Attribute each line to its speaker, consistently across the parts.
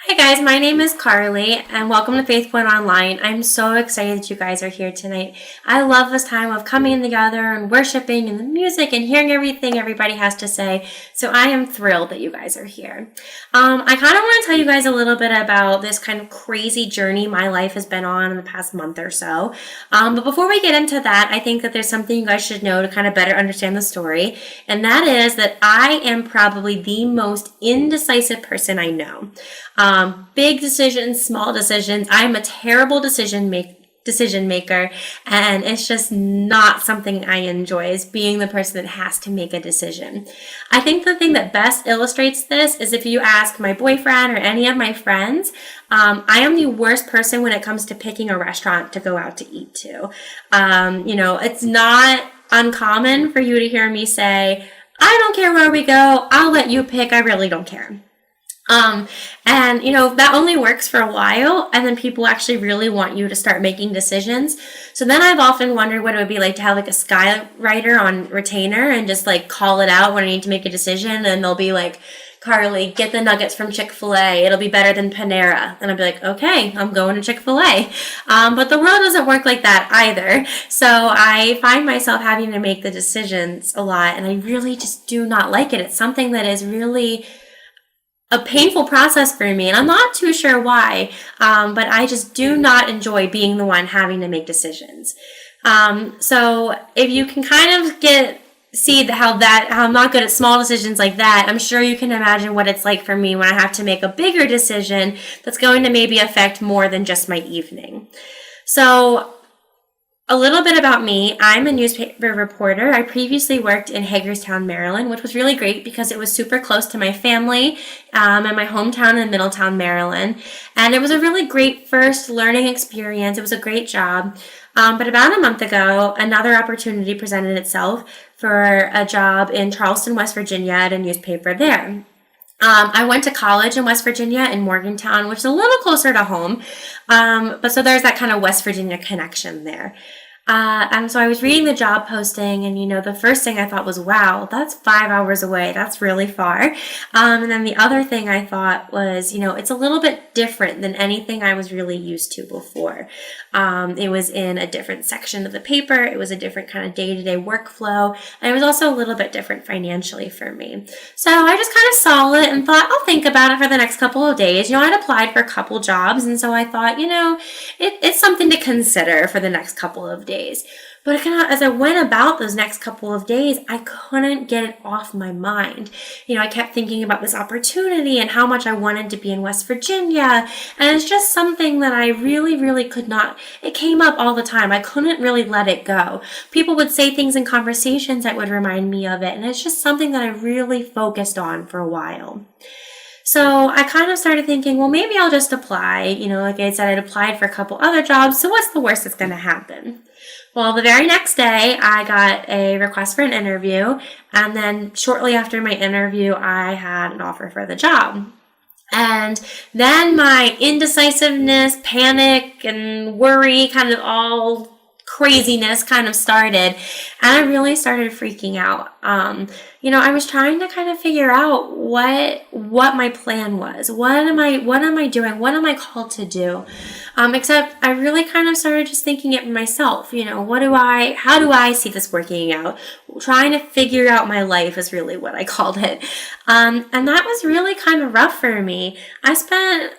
Speaker 1: Hi guys, my name is Carly and welcome to FaithPoint Online. I'm so excited that you guys are here tonight. I love this time of coming together and worshiping and the music and hearing everything everybody has to say. So I am thrilled that you guys are here. I kind of want to tell you guys a little bit about this kind of crazy journey my life has been on in the past month or so. But before we get into that, I think that there's something you guys should know to kind of better understand the story. And that is that I am probably the most indecisive person I know. Big decisions, small decisions. I'm a terrible decision maker, and it's just not something I enjoy, is being the person that has to make a decision. I think the thing that best illustrates this is if you ask my boyfriend or any of my friends, I am the worst person when it comes to picking a restaurant to go out to eat to. It's not uncommon for you to hear me say, I don't care where we go, I'll let you pick, I really don't care. That only works for a while, and then people actually really want you to start making decisions. So then I've often wondered what it would be like to have like a skywriter on retainer and just like call it out when I need to make a decision, and they'll be like, Carly, get the nuggets from Chick-fil-A. It'll be better than Panera. And I'll be like, okay, I'm going to Chick-fil-A. But the world doesn't work like that either. So I find myself having to make the decisions a lot, and I really just do not like it. It's something that is really a painful process for me, and I'm not too sure why, but I just do not enjoy being the one having to make decisions. So if you can kind of see how I'm not good at small decisions like that, I'm sure you can imagine what it's like for me when I have to make a bigger decision that's going to maybe affect more than just my evening. So a little bit about me. I'm a newspaper reporter. I previously worked in Hagerstown, Maryland, which was really great because it was super close to my family and my hometown in Middletown, Maryland. And it was a really great first learning experience. It was a great job. But about a month ago, another opportunity presented itself for a job in Charleston, West Virginia at a newspaper there. I went to college in West Virginia in Morgantown, which is a little closer to home. But so there's that kind of West Virginia connection there. And so I was reading the job posting, and the first thing I thought was, wow, that's 5 hours away. That's really far. And then the other thing I thought was, it's a little bit different than anything I was really used to before. It was in a different section of the paper. It was a different kind of day-to-day workflow. And it was also a little bit different financially for me. So I just kind of saw it and thought, I'll think about it for the next couple of days. I'd applied for a couple jobs. And so I thought, it's something to consider for the next couple of days. But as I went about those next couple of days, I couldn't get it off my mind. I kept thinking about this opportunity and how much I wanted to be in West Virginia. And it's just something that I really, really could not. It came up all the time. I couldn't really let it go. People would say things in conversations that would remind me of it. And it's just something that I really focused on for a while. So I kind of started thinking, well, maybe I'll just apply. Like I said, I'd applied for a couple other jobs. So what's the worst that's going to happen? Well, the very next day, I got a request for an interview, and then shortly after my interview, I had an offer for the job. And then my indecisiveness, panic, and worry, kind of all craziness kind of started, and I really started freaking out. I was trying to kind of figure out what my plan was. What am I doing? What am I called to do? Except I really kind of started just thinking it for myself. How do I see this working out? Trying to figure out my life is really what I called it. And that was really kind of rough for me. I spent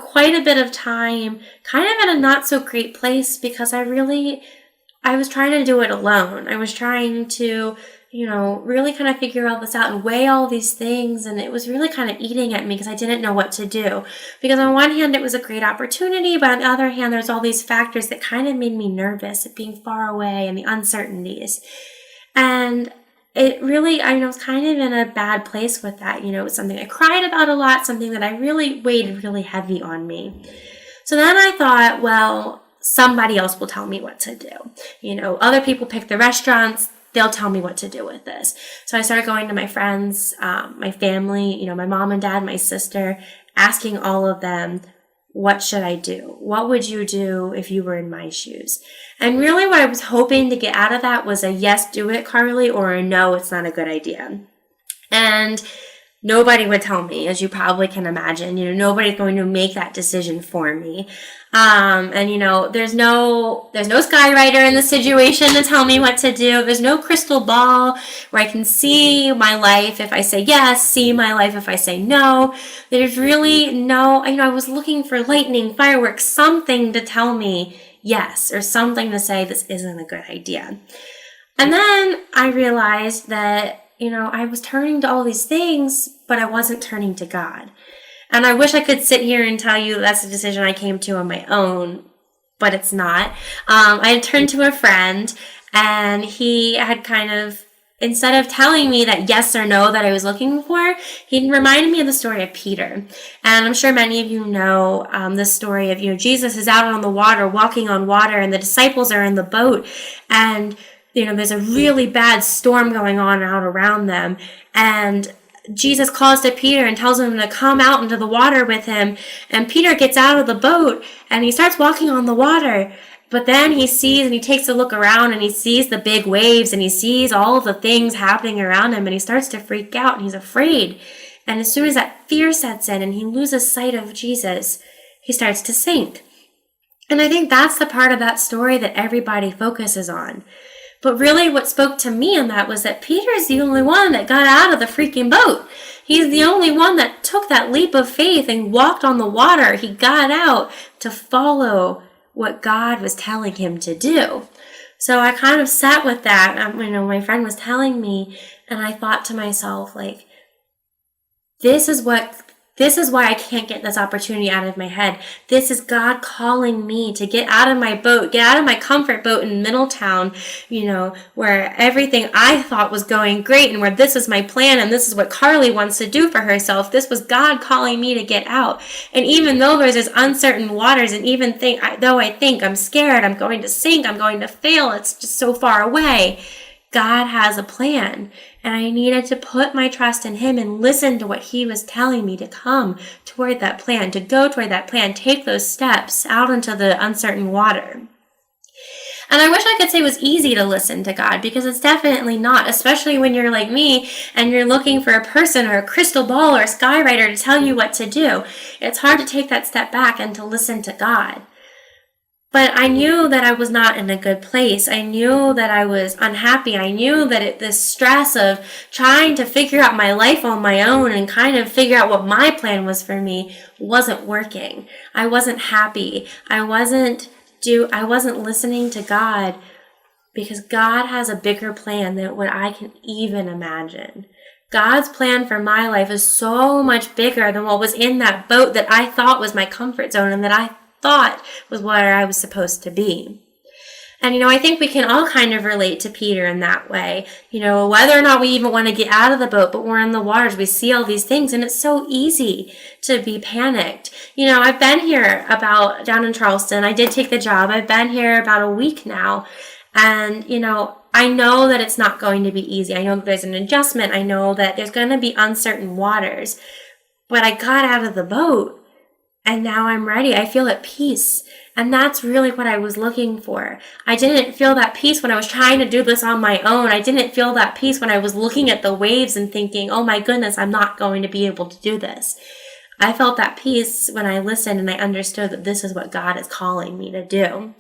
Speaker 1: quite a bit of time kind of in a not so great place because I was trying to do it alone. I was trying to, really kind of figure all this out and weigh all these things. And it was really kind of eating at me because I didn't know what to do. Because on one hand, it was a great opportunity, but on the other hand, there's all these factors that kind of made me nervous at being far away and the uncertainties. And it really, I was kind of in a bad place with that. It was something I cried about a lot, something that I really weighed really heavy on me. So then I thought, well, somebody else will tell me what to do. Other people pick the restaurants. They'll tell me what to do with this. So I started going to my friends, my family, my mom and dad, my sister, asking all of them, what should I do? What would you do if you were in my shoes? And really what I was hoping to get out of that was a yes, do it, Carly, or a no, it's not a good idea. And Nobody would tell me, as you probably can imagine. Nobody's going to make that decision for me. And there's no skywriter in the situation to tell me what to do. There's no crystal ball where I can see my life if I say yes, see my life if I say no. There's really no, I was looking for lightning, fireworks, something to tell me yes, or something to say this isn't a good idea. And then I realized that, I was turning to all these things, but I wasn't turning to God. And I wish I could sit here and tell you that's a decision I came to on my own, but it's not. I had turned to a friend, and he had kind of, instead of telling me that yes or no that I was looking for, he reminded me of the story of Peter. And I'm sure many of you know the story of, Jesus is out on the water, walking on water, and the disciples are in the boat, and there's a really bad storm going on out around them. And Jesus calls to Peter and tells him to come out into the water with him. And Peter gets out of the boat and he starts walking on the water. But then he sees, and he takes a look around, and he sees the big waves, and he sees all of the things happening around him, and he starts to freak out, and he's afraid. And as soon as that fear sets in and he loses sight of Jesus, he starts to sink. And I think that's the part of that story that everybody focuses on. But really what spoke to me in that was that Peter's the only one that got out of the freaking boat. He's the only one that took that leap of faith and walked on the water. He got out to follow what God was telling him to do. So I kind of sat with that. My friend was telling me, and I thought to myself, like, this is why I can't get this opportunity out of my head. This is God calling me to get out of my boat, get out of my comfort boat in Middletown, where everything I thought was going great and where this is my plan and this is what Carly wants to do for herself. This was God calling me to get out. And even though there's this uncertain waters, and even though I think I'm scared, I'm going to sink, I'm going to fail, it's just so far away, God has a plan. And I needed to put my trust in him and listen to what he was telling me to come toward that plan, to go toward that plan, take those steps out into the uncertain water. And I wish I could say it was easy to listen to God, because it's definitely not, especially when you're like me and you're looking for a person or a crystal ball or a skywriter to tell you what to do. It's hard to take that step back and to listen to God. But I knew that I was not in a good place. I knew that I was unhappy. I knew that this stress of trying to figure out my life on my own and kind of figure out what my plan was for me wasn't working. I wasn't happy. I wasn't listening to God, because God has a bigger plan than what I can even imagine. God's plan for my life is so much bigger than what was in that boat that I thought was my comfort zone and that I thought was where I was supposed to be. And, I think we can all kind of relate to Peter in that way. Whether or not we even want to get out of the boat, but we're in the waters, we see all these things, and it's so easy to be panicked. I've been here down in Charleston. I did take the job. I've been here about a week now. And, I know that it's not going to be easy. I know that there's an adjustment. I know that there's going to be uncertain waters. But I got out of the boat. And now I'm ready. I feel at peace. And that's really what I was looking for. I didn't feel that peace when I was trying to do this on my own. I didn't feel that peace when I was looking at the waves and thinking, oh my goodness, I'm not going to be able to do this. I felt that peace when I listened and I understood that this is what God is calling me to do.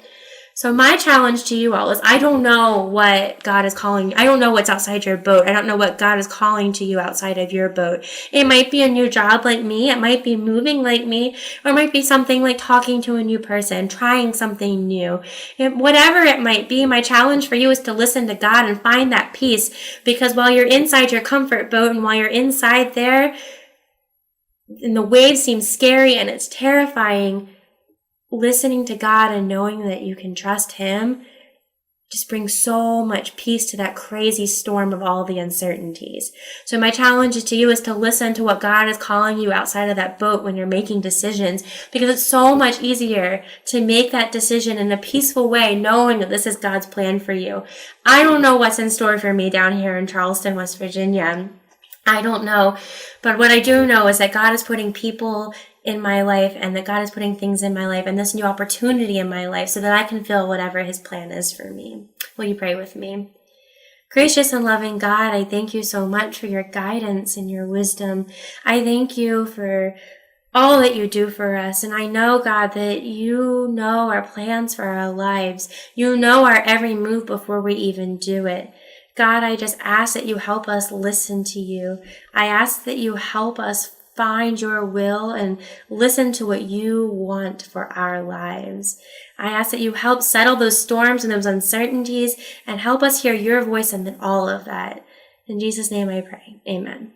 Speaker 1: So my challenge to you all is, I don't know what God is calling. I don't know what's outside your boat. I don't know what God is calling to you outside of your boat. It might be a new job like me. It might be moving like me. Or it might be something like talking to a new person, trying something new. Whatever it might be, my challenge for you is to listen to God and find that peace. Because while you're inside your comfort boat and while you're inside there, and the waves seem scary and it's terrifying, listening to God and knowing that you can trust him just brings so much peace to that crazy storm of all the uncertainties. So my challenge to you is to listen to what God is calling you outside of that boat when you're making decisions, because it's so much easier to make that decision in a peaceful way, knowing that this is God's plan for you. I don't know what's in store for me down here in Charleston, West Virginia. I don't know. But what I do know is that God is putting people in my life, and that God is putting things in my life and this new opportunity in my life so that I can feel whatever his plan is for me. Will you pray with me? Gracious and loving God, I thank you so much for your guidance and your wisdom. I thank you for all that you do for us. And I know, God, that you know our plans for our lives. You know our every move before we even do it. God, I just ask that you help us listen to you. I ask that you help us find your will and listen to what you want for our lives. I ask that you help settle those storms and those uncertainties and help us hear your voice amid all of that. In Jesus' name I pray. Amen.